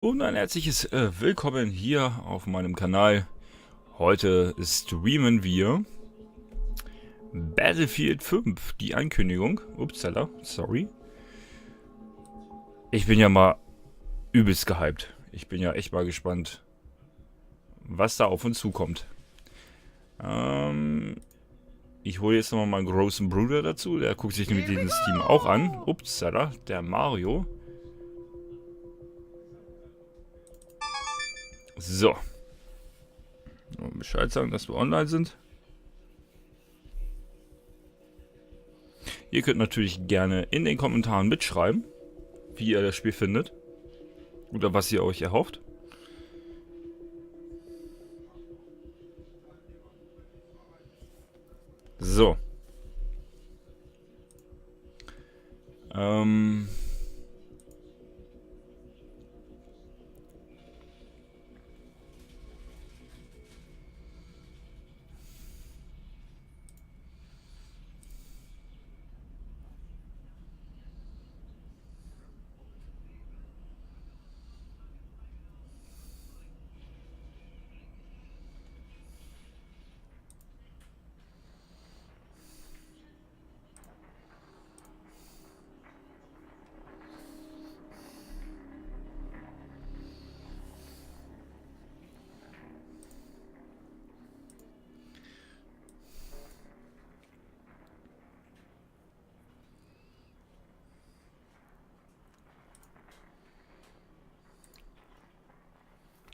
Und ein herzliches Willkommen hier auf meinem Kanal. Heute streamen wir Battlefield 5, die Ankündigung. Upsala, sorry. Ich bin ja mal übelst gehypt. Ich bin ja echt mal gespannt, was da auf uns zukommt. Ich hole jetzt nochmal meinen großen Bruder dazu. Der guckt sich nämlich den Steam auch an. Upsala, der Mario. So. Bescheid sagen, dass wir online sind. Ihr könnt natürlich gerne in den Kommentaren mitschreiben, wie ihr das Spiel findet. Oder was ihr euch erhofft. So.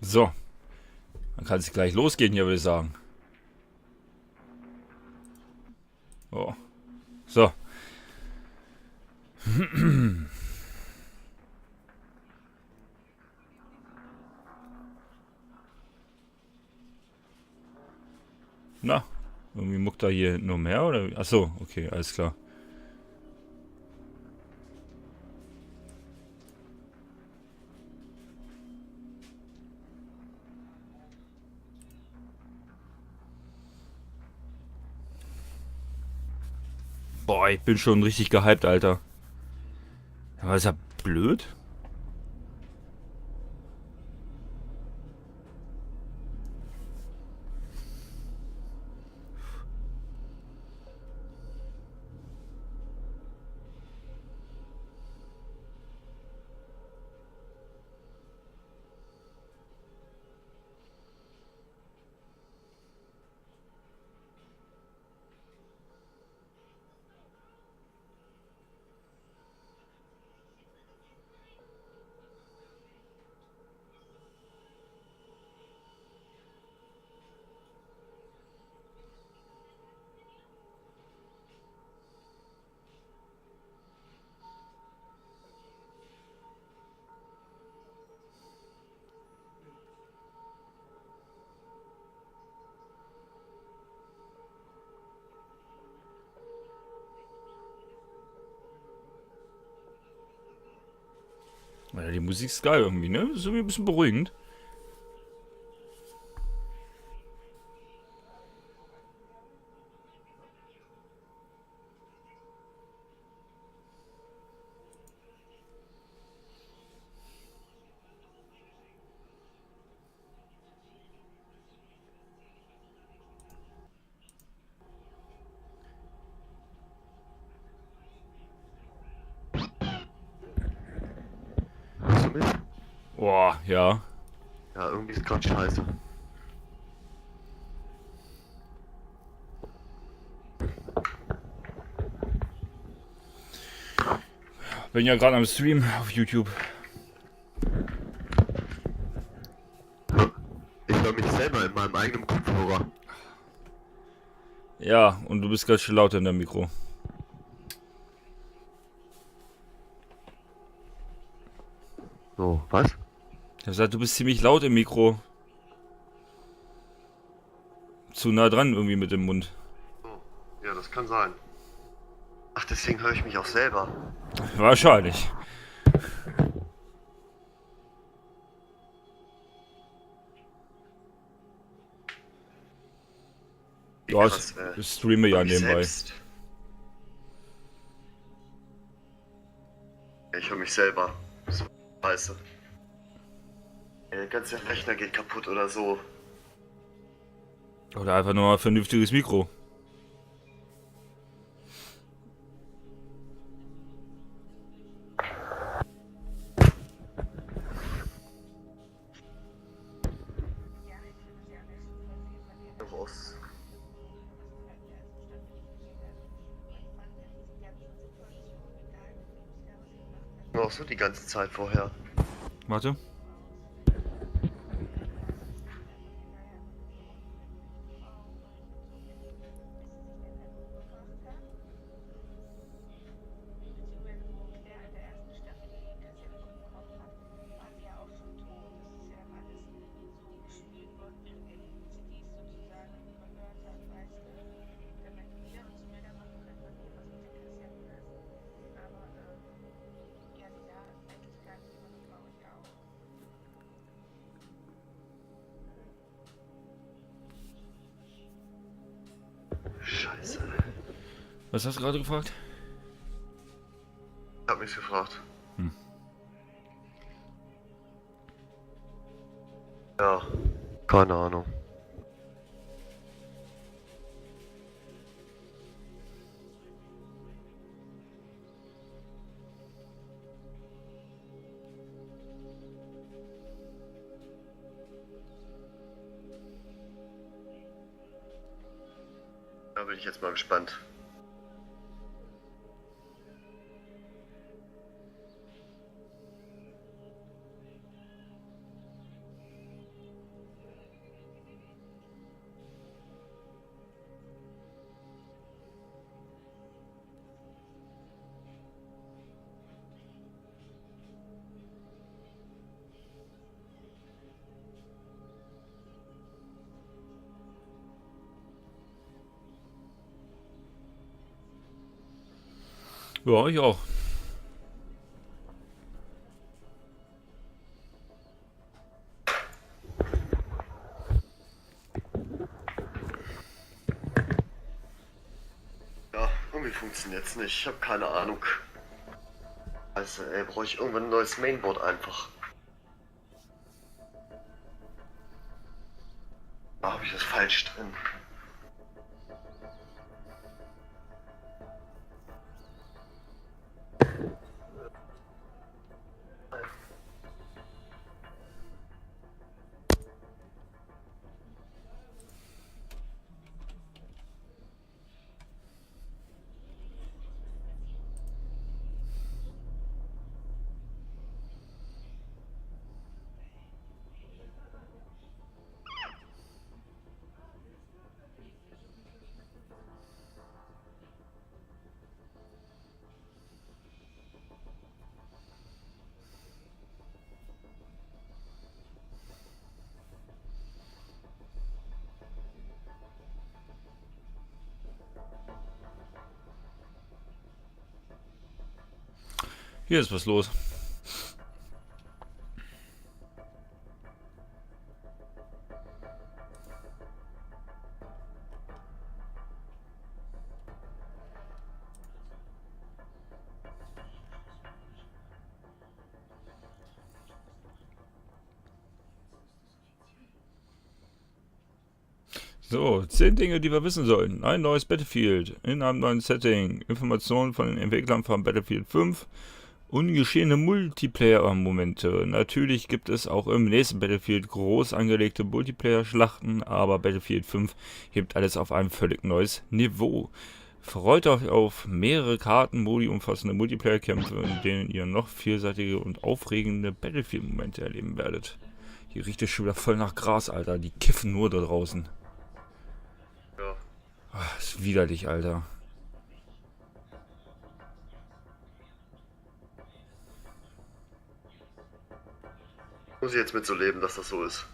So. Dann kann es gleich losgehen hier, würde ich sagen. Oh. So. Na, irgendwie muckt da hier nur mehr, oder? Achso, okay, alles klar. Boah, ich bin schon richtig gehypt, Alter. Aber ist ja blöd. Ja, die Musik ist geil irgendwie, ne? Ist irgendwie ein bisschen beruhigend. Hörst du mich? Boah, ja. Ja, irgendwie ist gerade scheiße. Bin ja gerade am Stream auf YouTube. Ich höre mich selber in meinem eigenen Kopfhörer. Ja, und du bist ganz schön laut in der Mikro. So, was? Ich hab gesagt, du bist ziemlich laut im Mikro. Zu nah dran irgendwie mit dem Mund. Oh, ja, das kann sein. Ach, deswegen höre ich mich auch selber. Wahrscheinlich. Wie Ja, krass, ich streame ja höre mich nebenbei. selbst. Ja, ich höre mich selber. Das ist scheiße. Der ganze Rechner geht kaputt oder so. Oder einfach nur mal ein vernünftiges Mikro. Raus. Auch so die ganze Zeit vorher. Warte. Scheiße. Was hast du gerade gefragt? Ich hab mich gefragt. Ja, keine Ahnung. Da bin ich jetzt mal gespannt. Ja, ich auch. Ja, irgendwie funktioniert's nicht. Ich habe keine Ahnung. Also, ey, brauche ich irgendwann ein neues Mainboard einfach. Da habe ich das falsch drin. Hier ist was los. So, 10 Dinge, die wir wissen sollten. Ein neues Battlefield in einem neuen Setting. Informationen von den Entwicklern von Battlefield 5. Ungeschehene Multiplayer-Momente. Natürlich gibt es auch im nächsten Battlefield groß angelegte Multiplayer-Schlachten, aber Battlefield 5 hebt alles auf ein völlig neues Niveau. Freut euch auf mehrere Kartenmodi umfassende Multiplayer-Kämpfe, in denen ihr noch vielseitige und aufregende Battlefield-Momente erleben werdet. Hier riecht es schon wieder voll nach Gras, Alter. Die kiffen nur da draußen. Ja. Ach, ist widerlich, Alter. Muss ich jetzt mit so leben, dass das so ist.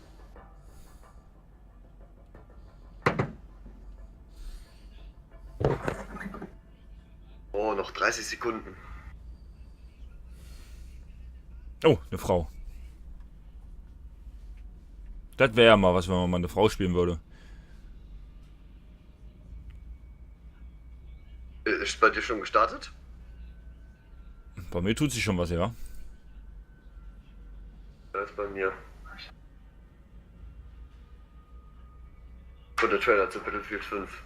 Oh, noch 30 Sekunden. Oh, eine Frau. Das wäre ja mal was, wenn man mal eine Frau spielen würde. Ist bei dir schon gestartet? Bei mir tut sich schon was, ja. Da ist bei mir. Und der Trailer zu Battlefield 5.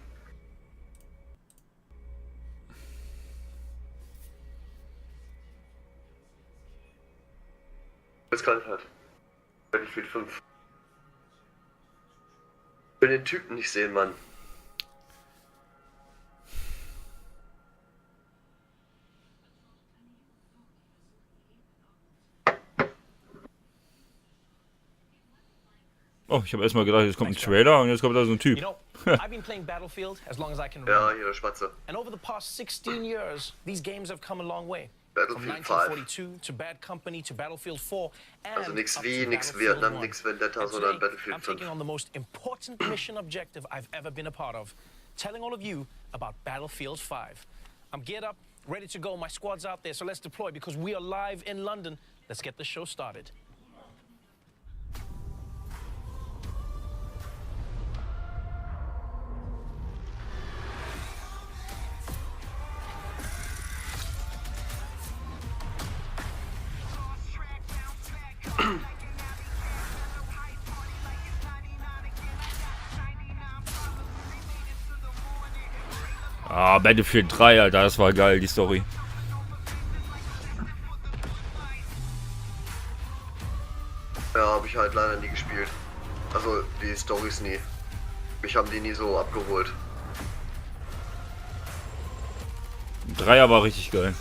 Riskant halt. Battlefield 5. Ich will den Typen nicht sehen, Mann. Oh, ich habe erstmal gedacht, jetzt kommt ein Trailer und jetzt kommt da so ein Typ. I've been playing Battlefield as long as I can Ja, remember. hier der Spatze. And over the past 16 years, these games have come a long way. From Battlefield 5. 1942 to Bad Company to Battlefield 4 and Also nix up wie, to nix Battlefield Vietnam, 1. nix Vendetta, And sondern today, Battlefield I'm 5. taking on the most important mission objective I've ever been a part of, telling all of you about Battlefield 5. I'm geared up, ready to go. My squad's out there, so let's deploy because we are live in London. Let's get the show started. Ah, Battlefield 3, Alter, das war geil, die Story. Ja, habe ich halt leider nie gespielt. Also die Storys nie. Mich haben die nie so abgeholt. 3er war richtig geil.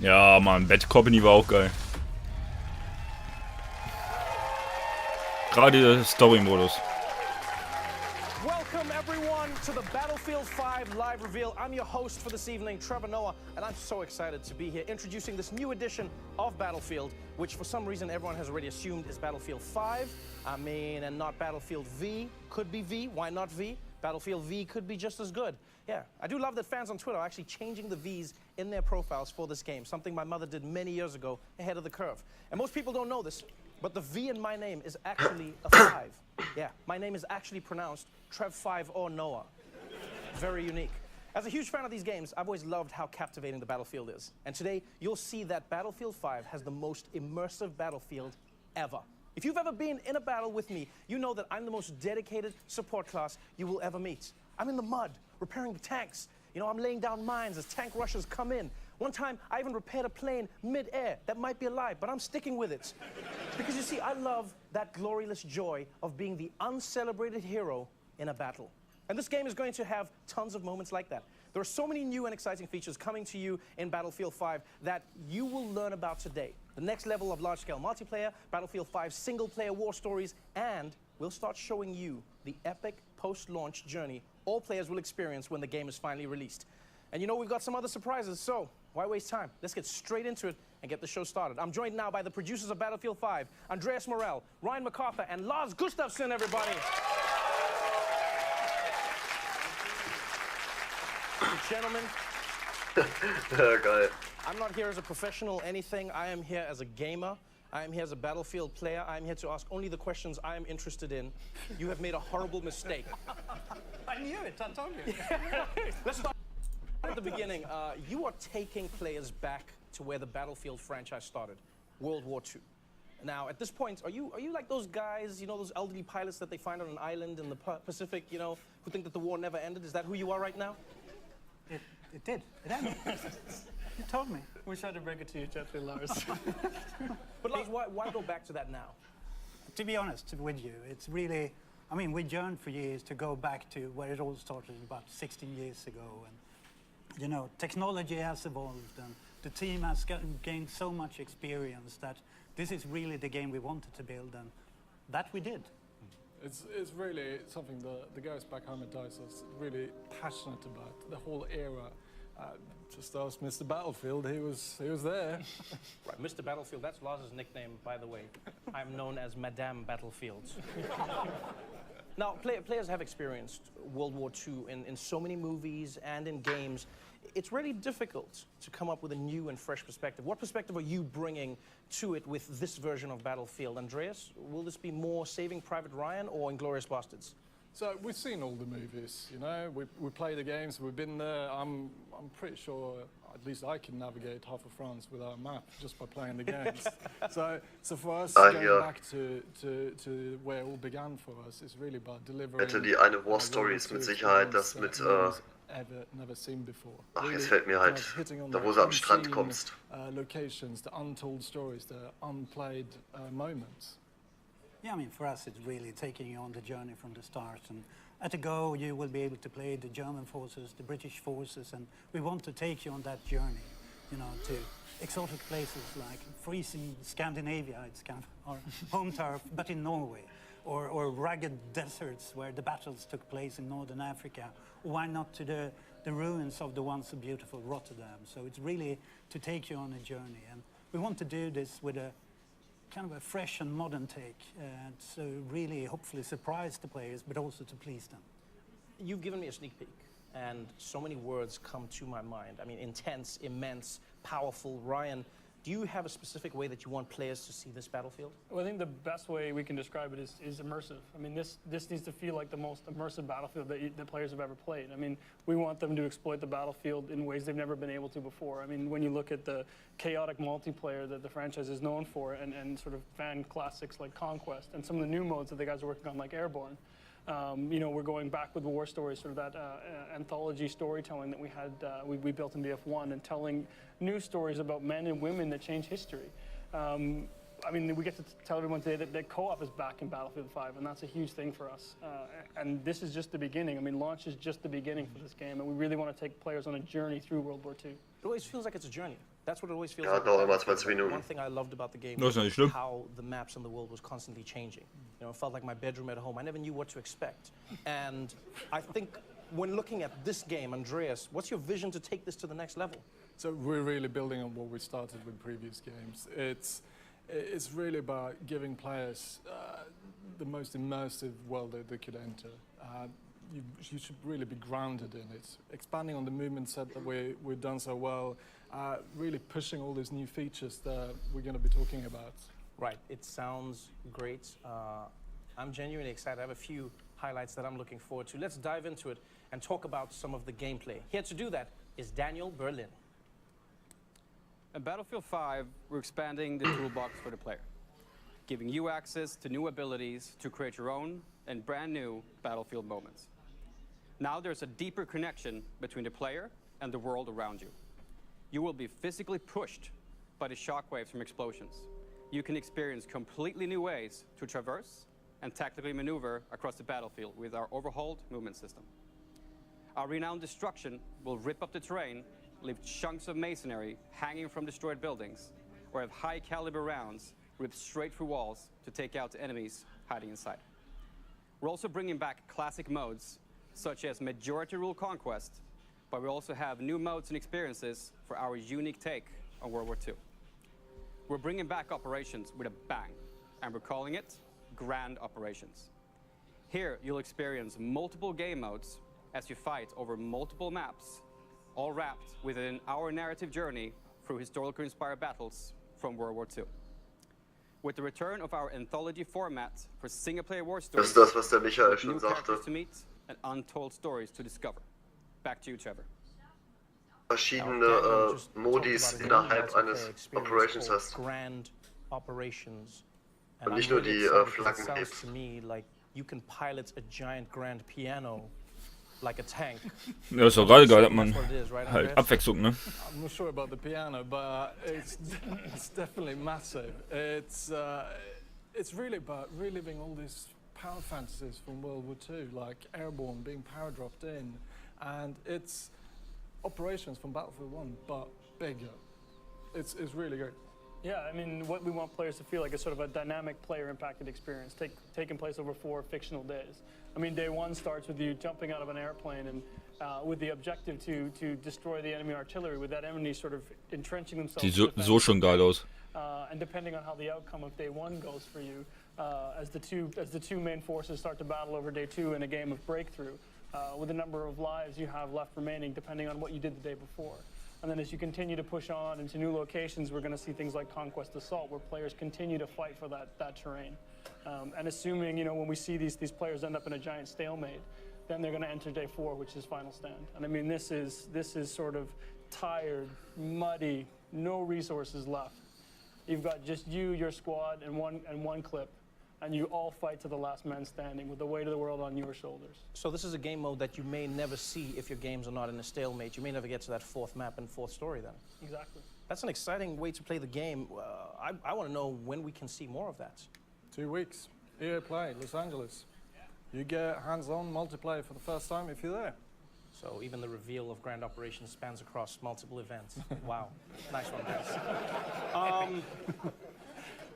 Ja, Mann, Bad Company war auch geil. Gerade der Story-Modus. Welcome everyone to the Battlefield 5 live reveal. I'm your host for this evening, Trevor Noah, and I'm so excited to be here introducing this new edition of Battlefield, which for some reason everyone has already assumed is Battlefield 5. I mean, and not Battlefield V. Could be V, why not V? Battlefield V could be just as good. Yeah, I do love that fans on Twitter are actually changing the V's in their profiles for this game, something my mother did many years ago, ahead of the curve. And most people don't know this, but the V in my name is actually a 5. Yeah, my name is actually pronounced Trev5 or Noah. Very unique. As a huge fan of these games, I've always loved how captivating the Battlefield is. And today, you'll see that Battlefield 5 has the most immersive battlefield ever. If you've ever been in a battle with me, you know that I'm the most dedicated support class you will ever meet. I'm in the mud, repairing the tanks. You know, I'm laying down mines as tank rushers come in. One time, I even repaired a plane mid-air that might be alive, but I'm sticking with it. Because you see, I love that glorious joy of being the uncelebrated hero in a battle. And this game is going to have tons of moments like that. There are so many new and exciting features coming to you in Battlefield 5 that you will learn about today. The next level of large-scale multiplayer, Battlefield 5 single-player war stories, and we'll start showing you the epic post-launch journey all players will experience when the game is finally released. And you know, we've got some other surprises, so why waste time? Let's get straight into it and get the show started. I'm joined now by the producers of Battlefield 5, Andreas Morell, Ryan MacArthur, and Lars Gustafsson, everybody. Gentlemen, Geil. I'm not here as a professional anything. I am here as a gamer. I am here as a Battlefield player. I am here to ask only the questions I am interested in. You have made a horrible mistake. I knew it, I told you. Let's start at the beginning. You are taking players back to where the Battlefield franchise started, World War II. Now, at this point, are you like those guys, you know, those elderly pilots that they find on an island in the Pacific, you know, who think that the war never ended? Is that who you are right now? It did. It ended. You told me. Wish I'd bring it to you gently, Lars. But Lars, why go back to that now? To be honest with you, it's really, I mean, we yearned for years to go back to where it all started about 16 years ago. And, you know, technology has evolved and the team has gained so much experience that this is really the game we wanted to build, and that we did. It's really something the guys back home at DICE is really passionate about. The whole era. Just ask Mr. Battlefield, he was there. Right, Mr. Battlefield, that's Lars's nickname, by the way. I'm known as Madame Battlefield. Now, players have experienced World War II in so many movies and in games. It's really difficult to come up with a new and fresh perspective. What perspective are you bringing to it with this version of Battlefield? Andreas, will this be more Saving Private Ryan or Inglourious Basterds? So we've seen all the movies, you know. We play the games. We've been there. I'm pretty sure at least I can navigate half of France without a map just by playing the games. so for us, going back to where it all began for us, is really about delivering. Hätte die eine War Story ist mit Sicherheit das mit, never seen before. ach, jetzt fällt mir halt, da wo du am Strand kommst. Locations, the untold stories, the unplayed moments. Yeah, I mean, for us, it's really taking you on the journey from the start. And at a go, you will be able to play the German forces, the British forces, and we want to take you on that journey, you know, to exotic places like freezing Scandinavia, it's kind of our home turf, but in Norway, or rugged deserts where the battles took place in northern Africa. Why not to the ruins of the once so beautiful Rotterdam? So it's really to take you on a journey, and we want to do this with a kind of a fresh and modern take, so really hopefully surprise the players, but also to please them. You've given me a sneak peek, and so many words come to my mind. I mean, intense, immense, powerful. Ryan, do you have a specific way that you want players to see this battlefield? Well, I think the best way we can describe it is immersive. I mean, this needs to feel like the most immersive battlefield that players have ever played. I mean, we want them to exploit the battlefield in ways they've never been able to before. I mean, when you look at the chaotic multiplayer that the franchise is known for, and sort of fan classics like Conquest, and some of the new modes that the guys are working on like Airborne, you know, we're going back with war stories, sort of that anthology storytelling that we had, we built in BF1, and telling new stories about men and women that change history. I mean, we get to tell everyone today that co-op is back in Battlefield 5, and that's a huge thing for us. And this is just the beginning. I mean, launch is just the beginning for this game, and we really want to take players on a journey through World War II. It always feels like it's a journey. That's what it always feels Ja, like. dauert immer 20 Minuten. One thing I loved about the game Das ist was nicht schlimm. how the maps in the world was constantly changing. You know, it felt like my bedroom at home. I never knew what to expect. And I think when looking at this game, Andreas, what's your vision to take this to the next level? So we're really building on what we started with previous games. It's really about giving players the most immersive world that they could enter. You should really be grounded in it. Expanding on the movement set that we've done so well, really pushing all these new features that we're going to be talking about. Right, it sounds great. I'm genuinely excited. I have a few highlights that I'm looking forward to. Let's dive into it and talk about some of the gameplay. Here to do that is Daniel Berlin. In Battlefield 5, we're expanding the toolbox for the player, giving you access to new abilities to create your own and brand new Battlefield moments. Now there's a deeper connection between the player and the world around you. You will be physically pushed by the shockwaves from explosions. You can experience completely new ways to traverse and tactically maneuver across the battlefield with our overhauled movement system. Our renowned destruction will rip up the terrain, leave chunks of masonry hanging from destroyed buildings, or have high-caliber rounds ripped straight through walls to take out the enemies hiding inside. We're also bringing back classic modes, such as Majority Rule Conquest, but we also have new modes and experiences for our unique take on World War II. We're bringing back operations with a bang, and we're calling it Grand Operations. Here, you'll experience multiple game modes as you fight over multiple maps, all wrapped within our narrative journey through historically inspired battles from World War II. With the return of our anthology format for single-player war Das stories, ist das, was der Michael new schon characters sagte. to meet and untold stories to discover. Back to you, Trevor. Verschiedene Modis innerhalb eines Operations hast. Grand Operations. Und I'm nicht nur really die excited 'cause it Flaggen sounds hebst. to me like you can pilot a giant grand piano like a tank. Ja, ist doch gerade geil, hat man That's what it is, right, halt Andreas? Abwechslung, ne? I'm not sure about the piano, but it's definitely massive. It's really about reliving all these power fantasies from World War II, like Airborne being power dropped in, and it's operations from Battlefield 1, but bigger. It's really great. Yeah, I mean, what we want players to feel like is sort of a dynamic player-impacted experience, taking place over 4 fictional days. I mean, day 1 starts with you jumping out of an airplane and with the objective to destroy the enemy artillery, with that enemy sort of entrenching themselves. Sieht so schon geil aus. And depending on how the outcome of day 1 goes for you, as the two main forces start to battle over day 2 in a game of breakthrough, with the number of lives you have left remaining, depending on what you did the day before. And then as you continue to push on into new locations, we're going to see things like Conquest Assault, where players continue to fight for that terrain. And assuming, you know, when we see these players end up in a giant stalemate, then they're going to enter day 4, which is final stand. And I mean, this is sort of tired, muddy, no resources left. You've got just you, your squad, and one clip, and you all fight to the last man standing with the weight of the world on your shoulders. So this is a game mode that you may never see if your games are not in a stalemate. You may never get to that 4th map and 4th story then. Exactly. That's an exciting way to play the game. I want to know when we can see more of that. 2 weeks. EA Play, Los Angeles. You get hands-on multiplayer for the first time if you're there. So even the reveal of Grand Operations spans across multiple events. Wow. Nice one, guys.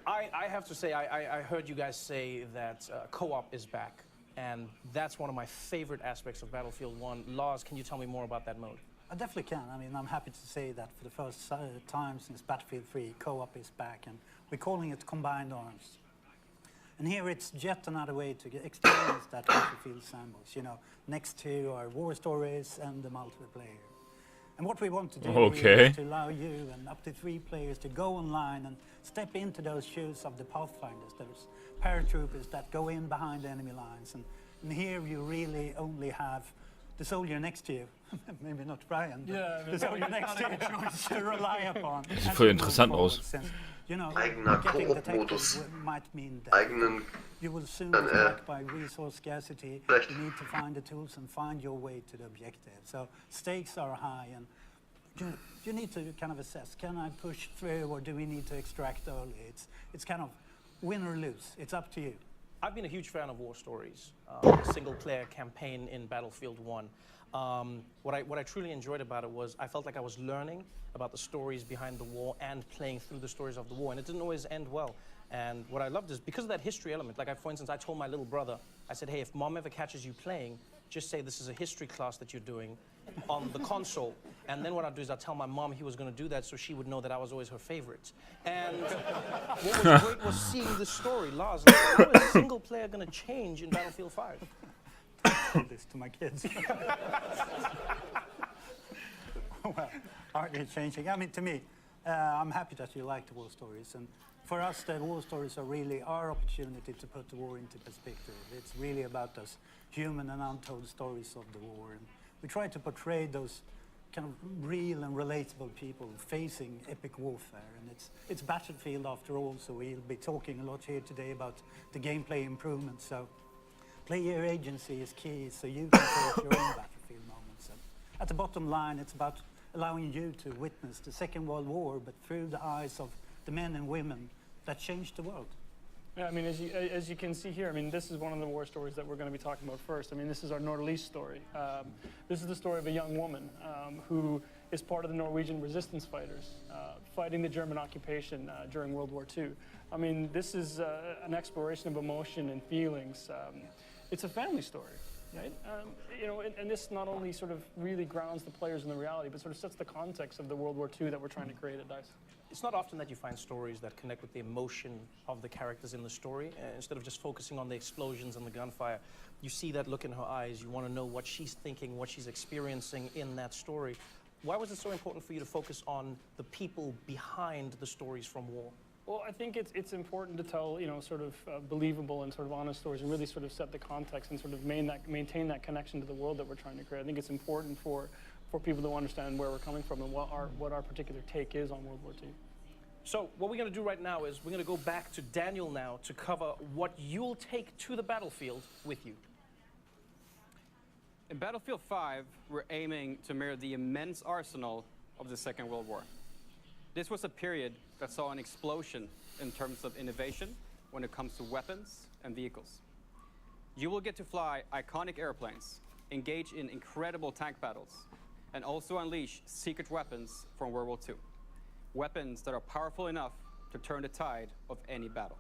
I have to say, I heard you guys say that co-op is back, and that's one of my favorite aspects of Battlefield 1. Lars, can you tell me more about that mode? I definitely can. I mean, I'm happy to say that for the first time since Battlefield 3, co-op is back, and we're calling it Combined Arms. And here it's yet another way to experience that Battlefield sandbox, you know, next to our war stories and the multiplayer. And what we want to do Okay. is to allow you and up to 3 players to go online and step into those shoes of the Pathfinders, those paratroopers that go in behind the enemy lines. And here you really only have the soldier next to you, maybe not Brian, but the soldier next to you to rely upon. Sieht voll interessant aus. You know, Eigener getting Koop-Modus. detected might mean that Eigenen, you will soon dann, be struck by resource scarcity. vielleicht- You need to find the tools and find your way to the objective. So stakes are high, and you need to kind of assess, can I push through or do we need to extract early? It's kind of win or lose. It's up to you. I've been a huge fan of war stories, single-player campaign in Battlefield 1. What I truly enjoyed about it was I felt like I was learning about the stories behind the war and playing through the stories of the war, and it didn't always end well. And what I loved is because of that history element, like for instance, I told my little brother, I said, hey, if mom ever catches you playing, just say this is a history class that you're doing on the console. And then what I'd do is I'd tell my mom he was going to do that so she would know that I was always her favorite. And what was great was seeing the story. Lars, like, how is single player going to change in Battlefield 5? Tell this to my kids. Well, hardly changing. I mean, to me, I'm happy that you like the war stories. And for us, the war stories are really our opportunity to put the war into perspective. It's really about those human and untold stories of the war. And we try to portray those kind of real and relatable people facing epic warfare. And it's Battlefield after all, so we'll be talking a lot here today about the gameplay improvements. So player agency is key, so you can create your own Battlefield moments. And at the bottom line, it's about allowing you to witness the Second World War, but through the eyes of the men and women that changed the world. Yeah, I mean, as you can see here, I mean, this is one of the war stories that we're going to be talking about first. I mean, this is our Nordlys story. This is the story of a young woman who is part of the Norwegian resistance fighters fighting the German occupation during World War II. I mean, this is an exploration of emotion and feelings. It's a family story, right? You know, and this not only sort of really grounds the players in the reality, but sort of sets the context of the World War II that we're trying to create at DICE. It's not often that you find stories that connect with the emotion of the characters in the story. Instead of just focusing on the explosions and the gunfire, you see that look in her eyes. You want to know what she's thinking, what she's experiencing in that story. Why was it so important for you to focus on the people behind the stories from war? Well, I think it's important to tell, you know, sort of believable and sort of honest stories and really sort of set the context and sort of maintain that connection to the world that we're trying to create. I think it's important for people to understand where we're coming from and what our particular take is on World War II. So what we're going to do right now is we're going to go back to Daniel now to cover what you'll take to the battlefield with you. In Battlefield 5, we're aiming to mirror the immense arsenal of the Second World War. This was a period that saw an explosion in terms of innovation when it comes to weapons and vehicles. You will get to fly iconic airplanes, engage in incredible tank battles, and also unleash secret weapons from World War II. Weapons that are powerful enough to turn the tide of any battle.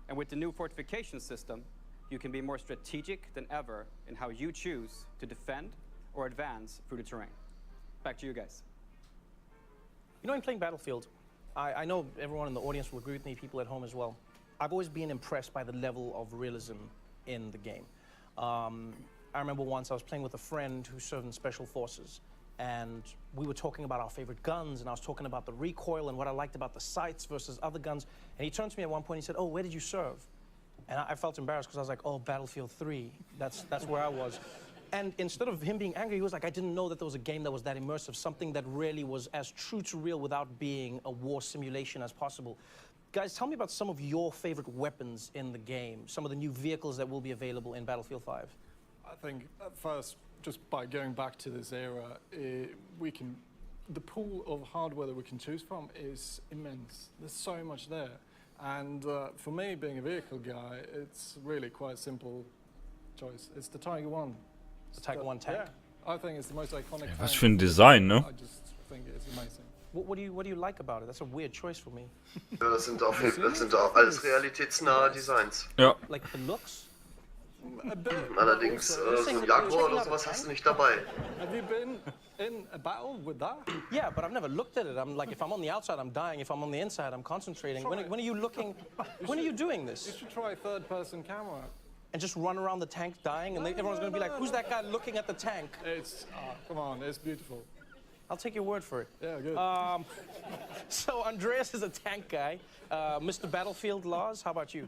And with the new fortification system, you can be more strategic than ever in how you choose to defend or advance through the terrain. Back to you guys. You know, in playing Battlefield, I know everyone in the audience will agree with me, people at home as well. I've always been impressed by the level of realism in the game. I remember once I was playing with a friend who served in Special Forces, and we were talking about our favorite guns, and I was talking about the recoil and what I liked about the sights versus other guns. And he turned to me at one point and he said, "Oh, where did you serve?" And I felt embarrassed because I was like, oh, Battlefield 3, that's where I was. And instead of him being angry, he was like, I didn't know that there was a game that was that immersive, something that really was as true to real without being a war simulation as possible. Guys, tell me about some of your favorite weapons in the game, some of the new vehicles that will be available in Battlefield 5. I think at first, just by going back to this era, the pool of hardware that we can choose from is immense. There's so much there. And for me, being a vehicle guy, it's really quite a simple choice. It's the Tiger 1. The Tiger 1 tank? Yeah, I think it's the most iconic tank. Was für ein Design, ne? I just think it's amazing. What do you like about it? That's a weird choice for me. Ja, das sind auch alles realitätsnahe Designs. Ja. Like the looks? Allerdings, so ein Jaguar oder sowas hast du nicht dabei. Have you been in a battle with that? Yeah, but I've never looked at it. I'm like, if I'm on the outside, I'm dying. If I'm on the inside, I'm concentrating. When are you looking? When are you doing this? You should try third-person camera. And just run around the tank dying, and everyone's going to be like, who's that guy looking at the tank? It's, come on, it's beautiful. I'll take your word for it. Yeah, good. So Andreas is a tank guy. Mr. Battlefield Laws, how about you?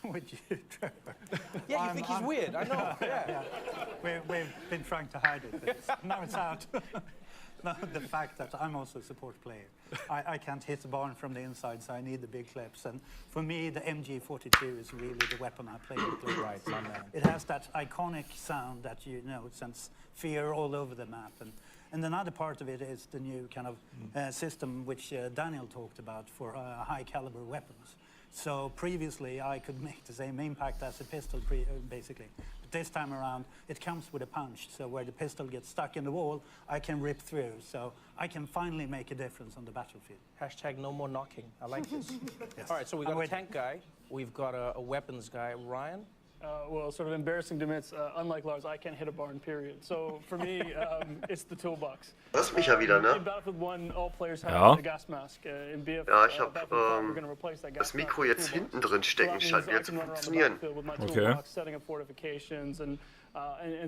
I'm with you, Trevor. Yeah, you think he's weird, I know. Yeah. We've been trying to hide it. Now it's out. No, the fact that I'm also a support player. I can't hit the barn from the inside, so I need the big clips. And for me, the MG42 is really the weapon I play with. Right, my man. It has that iconic sound that, you know, it sends fear all over the map. And another part of it is the new kind of system which Daniel talked about for high caliber weapons. So previously I could make the same impact as a pistol basically. But this time around it comes with a punch. So where the pistol gets stuck in the wall, I can rip through. So I can finally make a difference on the battlefield. Hashtag no more knocking. I like this. Yes. All right, so we've got a tank guy. We've got a weapons guy. Ryan? Well, sort of embarrassing to admit, unlike Lars, I can't hit a barn, period. So for me, it's the toolbox. Das ist mich ja wieder, ne? In Battlefield 1, all players have Ja. a gas mask. In BF, Ja, ich hab we're going to replace that gas das mask Mikro with a jetzt toolbox. hinten drin stecken, So scheint that wieder means zu I can run around the funktionieren. battlefield with my Okay. toolbox, setting up fortifications and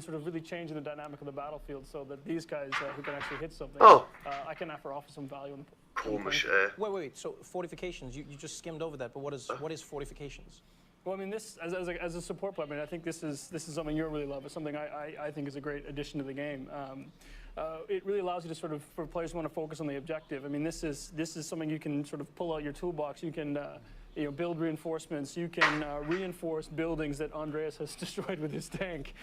sort of really changing the dynamic of the battlefield so that these guys who can actually hit something, Oh. I can offer some value. In the Komisch, ey. Wait. So fortifications, you just skimmed over that, but what is fortifications? Well, I mean, this as a support player, I mean, I think this is something you really love. It's something I think is a great addition to the game. It really allows you to sort of, for players who want to focus on the objective. I mean, this is something you can sort of pull out your toolbox. You can build reinforcements. You can reinforce buildings that Andreas has destroyed with his tank.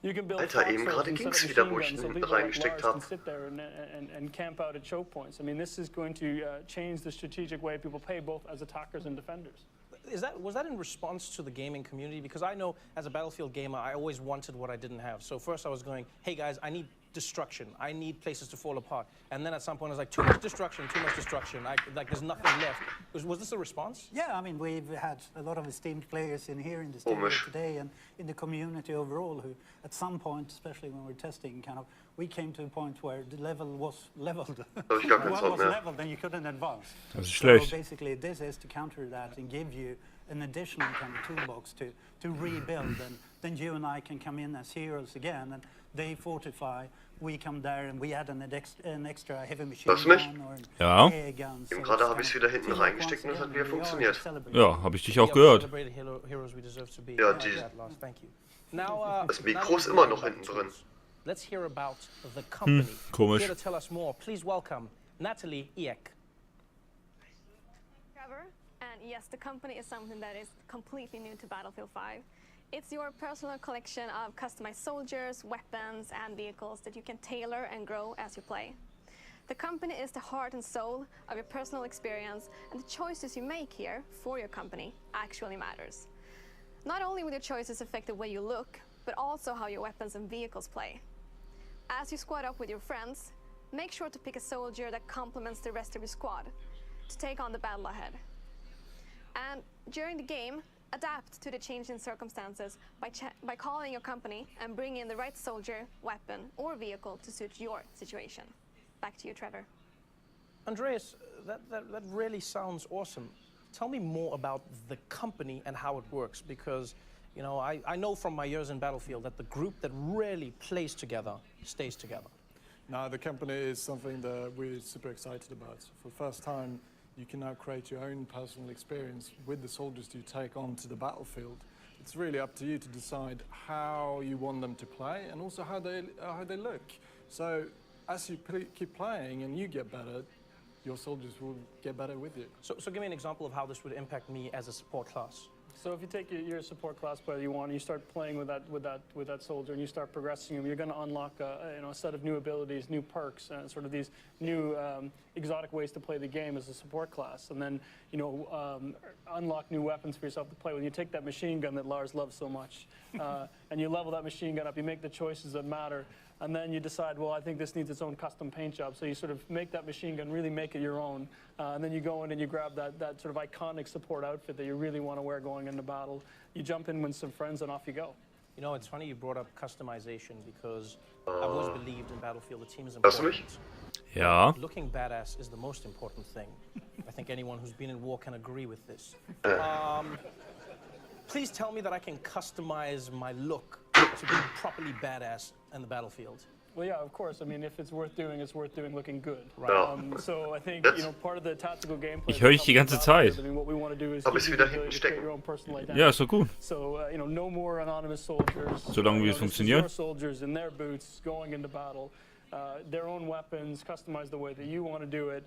You can build Alter, eben foxholes gerade and set ging's up wieder, machine wo ich guns ihn so hinten people like reingesteckt Lars can hab. sit there and camp out at choke points. I mean, this is going to change the strategic way people play, both as attackers and defenders. Was that in response to the gaming community? Because I know as a Battlefield gamer, I always wanted what I didn't have. So first I was going, hey guys, I need destruction. I need places to fall apart. And then at some point I was like, too much destruction. Like there's nothing left. Was this a response? Yeah, I mean, we've had a lot of esteemed players in here in the studio today and in the community overall who at some point, especially when we're testing, kind of, we came to a point where the level was leveled. hab ich gar keinen One Zock was mehr. leveled and you couldn't advance. Das ist So schlecht. basically this is to counter that and give you an additional kind of toolbox to rebuild, and then you and I can come in as heroes again and they fortify, we come there and we add an extra heavy machine Hörst du mich? gun or an Ja. air gun. Eben So gerade it's habe ich es kind wieder of hinten teamwork reingesteckt und once es hat again, wieder we are funktioniert. celebrating. Ja, habe ich dich auch Yeah, gehört. celebrated heroes we deserve to be. Ja, I like die- that, Lars. Thank you. Now, Das now Mikro that ist we've immer heard noch about hinten the drin. tools, let's hear about the company. komisch. Here to tell us more, please welcome Natalie Eck. Trevor, and yes, the company is something that is completely new to Battlefield 5. It's your personal collection of customized soldiers, weapons, and vehicles that you can tailor and grow as you play. The company is the heart and soul of your personal experience, and the choices you make here for your company actually matters. Not only will your choices affect the way you look, but also how your weapons and vehicles play. As you squad up with your friends, make sure to pick a soldier that complements the rest of your squad to take on the battle ahead. And during the game, adapt to the changing circumstances by calling your company and bring in the right soldier, weapon, or vehicle to suit your situation. Back to you, Trevor. Andreas, that really sounds awesome. Tell me more about the company and how it works, because you know, I know from my years in Battlefield that the group that really plays together stays together. Now, the company is something that we're super excited about. For the first time, You can now create your own personal experience with the soldiers you take onto the battlefield. It's really up to you to decide how you want them to play and also how they look. So as you keep playing and you get better, your soldiers will get better with you. So give me an example of how this would impact me as a support class. So if you take your support class player you want, and you start playing with that soldier, and you start progressing him, you're going to unlock a set of new abilities, new perks, and sort of these new exotic ways to play the game as a support class, and then unlock new weapons for yourself to play with. You take that machine gun that Lars loves so much, and you level that machine gun up. You make the choices that matter. And then you decide, well, I think this needs its own custom paint job. So you sort of make that machine gun, really make it your own. And then you go in and you grab that sort of iconic support outfit that you really want to wear going into battle. You jump in with some friends and off you go. You know, it's funny you brought up customization because I've always believed in Battlefield the team is important. Ja. Looking badass is the most important thing. I think anyone who's been in war can agree with this. Please tell me that I can customize my look to be properly badass in the battlefield. Well, yeah, of course. I mean, if it's worth doing looking good. Right. So I think, part of the tactical gameplay. Ich höre dich die ganze Zeit. I mean, what we want to do is Aber es wieder give you hinten the ability to create stecken. your own personal identity. Ja, ist doch gut. So, no more anonymous soldiers. Solange wie es This is funktioniert. your soldiers in their boots going into battle. Their own weapons, customized the way that you want to do it.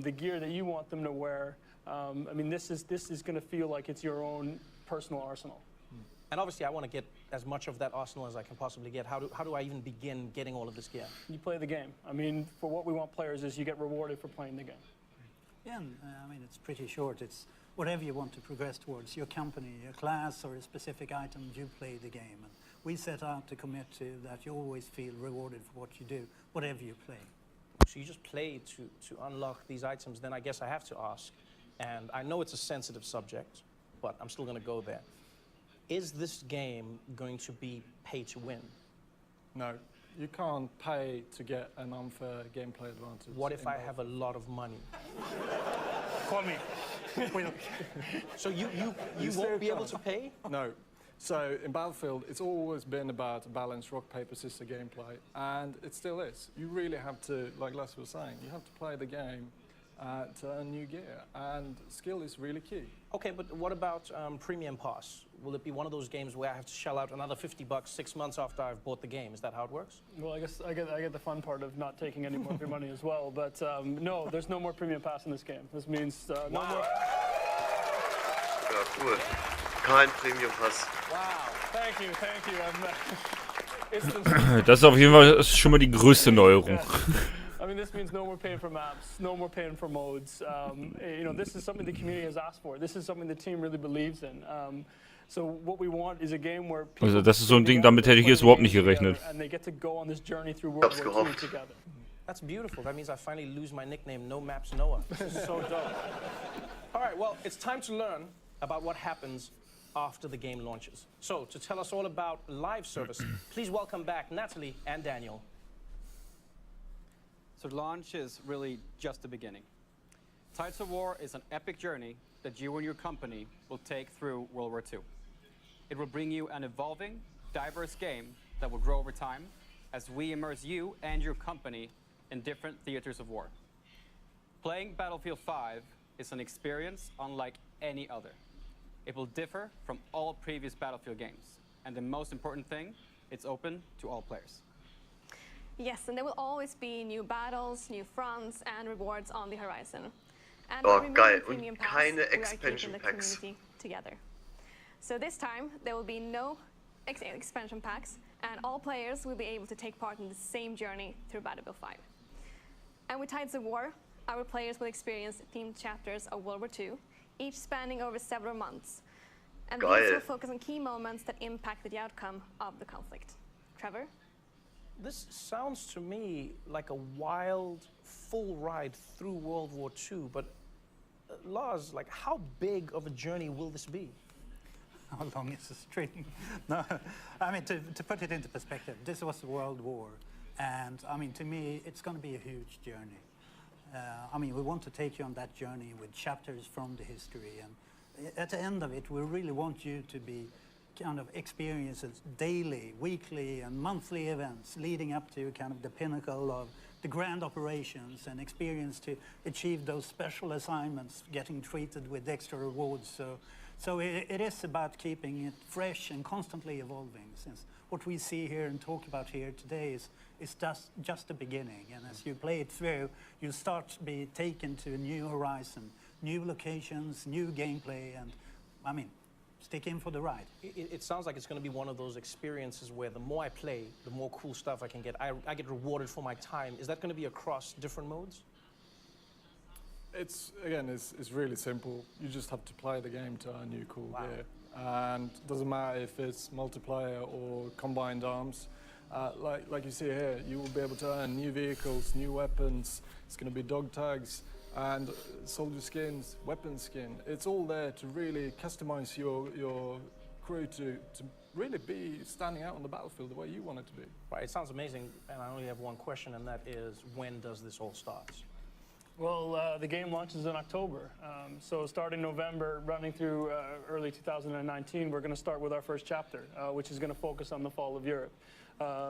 The gear that you want them to wear. I mean, this is going to feel like it's your own personal arsenal. And obviously, I want to get as much of that arsenal as I can possibly get. How do I even begin getting all of this gear? You play the game. I mean, for what we want players is you get rewarded for playing the game. Yeah, and, I mean, it's pretty short. It's whatever you want to progress towards, your company, your class, or a specific item, you play the game. And we set out to commit to that you always feel rewarded for what you do, whatever you play. So you just play to unlock these items. Then I guess I have to ask, and I know it's a sensitive subject, but I'm still going to go there. Is this game going to be pay to win? No, you can't pay to get an unfair gameplay advantage. What if I have a lot of money? Call me. So you won't be able to pay? No. So in Battlefield, it's always been about a balanced rock, paper, scissors gameplay, and it still is. You really have to, like Les was saying, you have to play the game to earn new gear, and skill is really key. Okay, but what about Premium Pass? Will it be one of those games where I have to shell out another $50 6 months after I've bought the game? Is that how it works? Well, I guess I get the fun part of not taking any more of your money as well. But no, there's no more Premium Pass in this game. This means no more. Ja, cool. Kein Premium Pass. Wow, thank you. Das ist auf jeden Fall schon mal die größte Neuerung. I mean, this means no more paying for maps, no more paying for modes. This is something the community has asked for. This is something the team really believes in. So what we want is a game where people Also das ist so ein Ding, damit hätte ich jetzt überhaupt nicht gerechnet. and they get to go on this journey through World War II gehofft. together. That's beautiful. That means I finally lose my nickname, No Maps Noah. This is so dope. All right, well, it's time to learn about what happens after the game launches. So, to tell us all about live service, please welcome back Natalie and Daniel. So launch is really just the beginning. Tides of War is an epic journey that you and your company will take through World War II. It will bring you an evolving, diverse game that will grow over time as we immerse you and your company in different theaters of war. Playing Battlefield 5 is an experience unlike any other. It will differ from all previous Battlefield games. And the most important thing, it's open to all players. Yes, and there will always be new battles, new fronts, and rewards on the horizon. And Oh, by removing geil. Und Premium Pass, keine we are keeping Expansion the Packs. community together. So this time, there will be no expansion packs, and all players will be able to take part in the same journey through Battlefield 5. And with Tides of War, our players will experience themed chapters of World War II, each spanning over several months. And these Geil. will focus on key moments that impacted the outcome of the conflict. Trevor? This sounds to me like a wild, full ride through World War II, but Lars, like, how big of a journey will this be? How long is the string? No, I mean, to put it into perspective, this was the World War, and I mean, to me, it's going to be a huge journey. I mean, we want to take you on that journey with chapters from the history, and at the end of it, we really want you to be kind of experiences daily, weekly, and monthly events leading up to kind of the pinnacle of the grand operations and experience to achieve those special assignments, getting treated with extra rewards. So it is about keeping it fresh and constantly evolving, since what we see here and talk about here today is just the beginning. And as you play it through, you start to be taken to a new horizon, new locations, new gameplay, and I mean, stick in for the ride. It sounds like it's going to be one of those experiences where the more I play, the more cool stuff I can get. I get rewarded for my time. Is that going to be across different modes? It's really simple. You just have to play the game to earn new cool gear. And it doesn't matter if it's multiplayer or combined arms. Like you see here, you will be able to earn new vehicles, new weapons. It's going to be dog tags and soldier skins, weapon skin. It's all there to really customize your crew to really be standing out on the battlefield the way you want it to be. Right, it sounds amazing, and I only have one question, and that is, when does this all start? Well, the game launches in October. So starting November, running through early 2019, we're going to start with our first chapter, which is going to focus on the fall of Europe.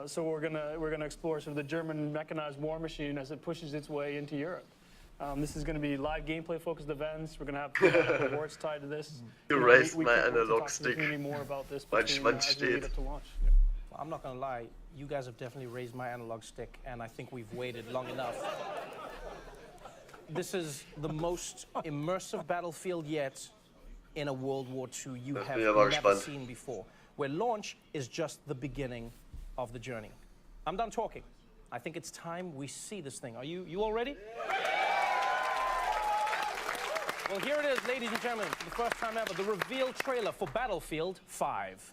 So we're going to explore sort of the German mechanized war machine as it pushes its way into Europe. This is going to be live gameplay-focused events. We're going to have rewards tied to this. You raised my analog stick. More about this Mein as Schwanz we lead steht. up to launch. Well, I'm not going to lie. You guys have definitely raised my analog stick, and I think we've waited long enough. This is the most immersive battlefield yet in a World War II you have never seen before, where launch is just the beginning of the journey. I'm done talking. I think it's time we see this thing. Are you all ready? Well, here it is, ladies and gentlemen, for the first time ever, the reveal trailer for Battlefield 5.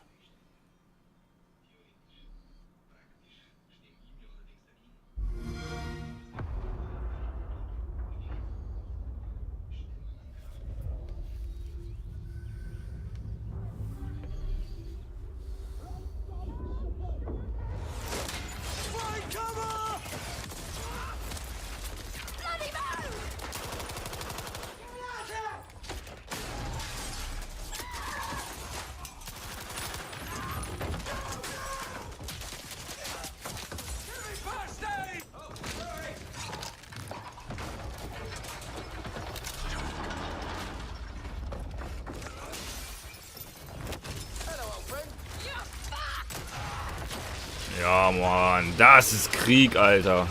Ja, Mann, das ist Krieg, Alter.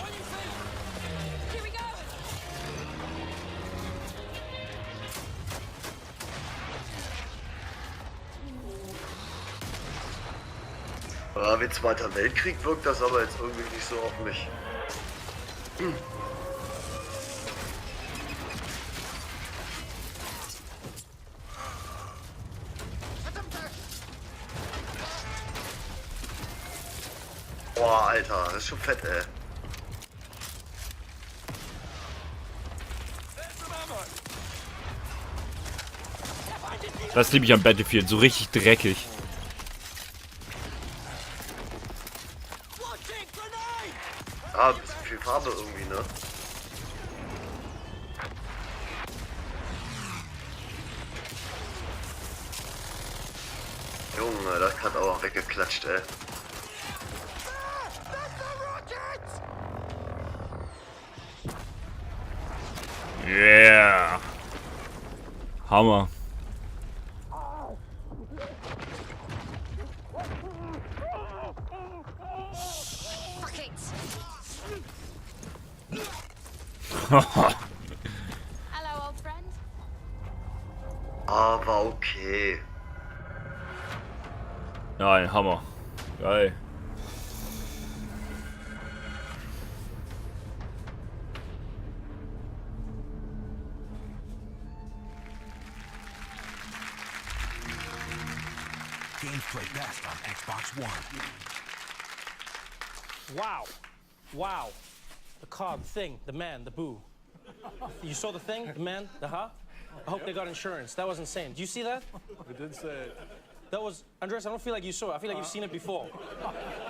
Ja, wie Zweiter Weltkrieg wirkt das aber jetzt irgendwie nicht so auf mich. Boah, Alter, das ist schon fett, ey. Das liebe ich am Battlefield, so richtig dreckig. Ah, ein bisschen viel Farbe irgendwie, ne? Junge, das hat auch weggeklatscht, ey. Yeah. Hammer. Hello, old friend. Aber okay. Nein, Hammer. Geil. Games play best on Xbox One. Wow. Wow. The cog, thing, the man, the boo. You saw the thing, the man, the huh? I hope they got insurance. That was insane. Do you see that? We did say it. That was, Andreas, I don't feel like you saw it. I feel like you've seen it before.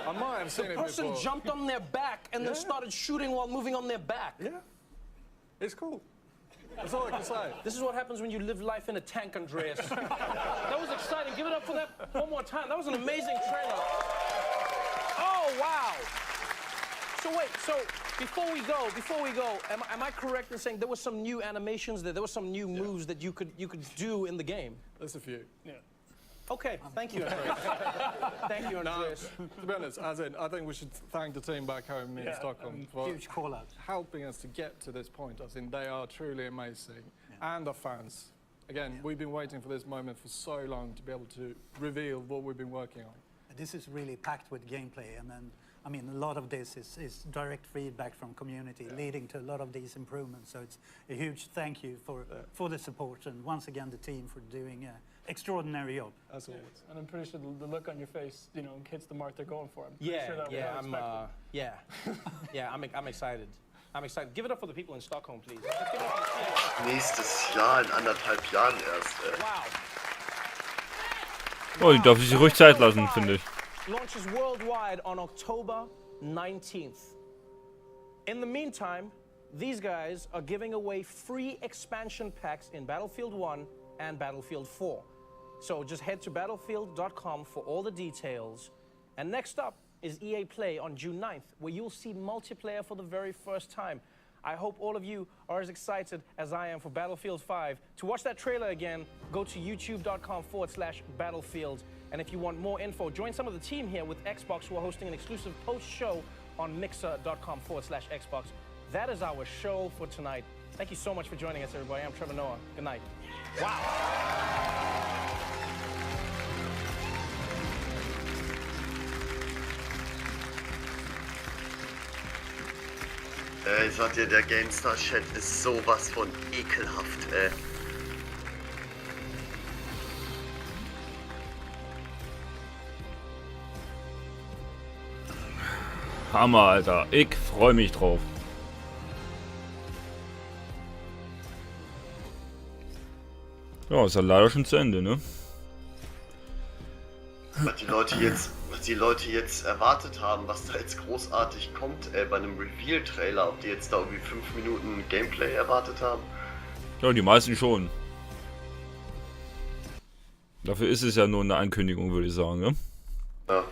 I might have seen it before. The person jumped on their back and then started shooting while moving on their back. Yeah. It's cool. That's all I can say. This is what happens when you live life in a tank, Andreas. That was exciting. Give it up for that one more time. That was an amazing trailer. Oh, wow. So wait, so before we go, am I correct in saying there were some new animations there were some new moves that you could do in the game? There's a few. Yeah. Okay, thank you, Andreas. Thank you, Andreas. To be honest, as in, I think we should thank the team back home in Stockholm for Huge call out. helping us to get to this point. I think they are truly amazing. And the fans. Again, we've been waiting for this moment for so long to be able to reveal what we've been working on. This is really packed with gameplay, and then, I mean, a lot of this is direct feedback from community, leading to a lot of these improvements. So it's a huge thank you for the support, and once again the team for doing an extraordinary job. As always. And I'm pretty sure the look on your face, you know, hits the mark they're going for. I'm Yeah, sure that was yeah, unexpected. I'm excited. I'm excited. Give it up for the people in Stockholm, please. Let's give it up for the team. Nächstes Jahr, in 1,5 Jahren erst, ey. Wow. Oh, die darf sich ruhig Zeit lassen, finde ich. Launches worldwide on October 19th. In the meantime, these guys are giving away free expansion packs in Battlefield 1 and Battlefield 4. So just head to battlefield.com for all the details. And next up is EA Play on June 9th, where you'll see multiplayer for the very first time. I hope all of you are as excited as I am for Battlefield 5. To watch that trailer again, go to youtube.com/battlefield. And if you want more info, join some of the team here with Xbox, who are hosting an exclusive post-show on mixer.com/Xbox. That is our show for tonight. Thank you so much for joining us, everybody. I'm Trevor Noah. Good night. Wow. Ich sag dir, der GameStar-Chat ist sowas von ekelhaft, ey. Hammer, Alter. Ich freue mich drauf. Ja, ist ja leider schon zu Ende, ne? Was die Leute jetzt erwartet haben, was da jetzt großartig kommt, bei einem Reveal-Trailer, ob die jetzt da irgendwie 5 Minuten Gameplay erwartet haben. Ja, die meisten schon. Dafür ist es ja nur eine Ankündigung, würde ich sagen, ne? Ja.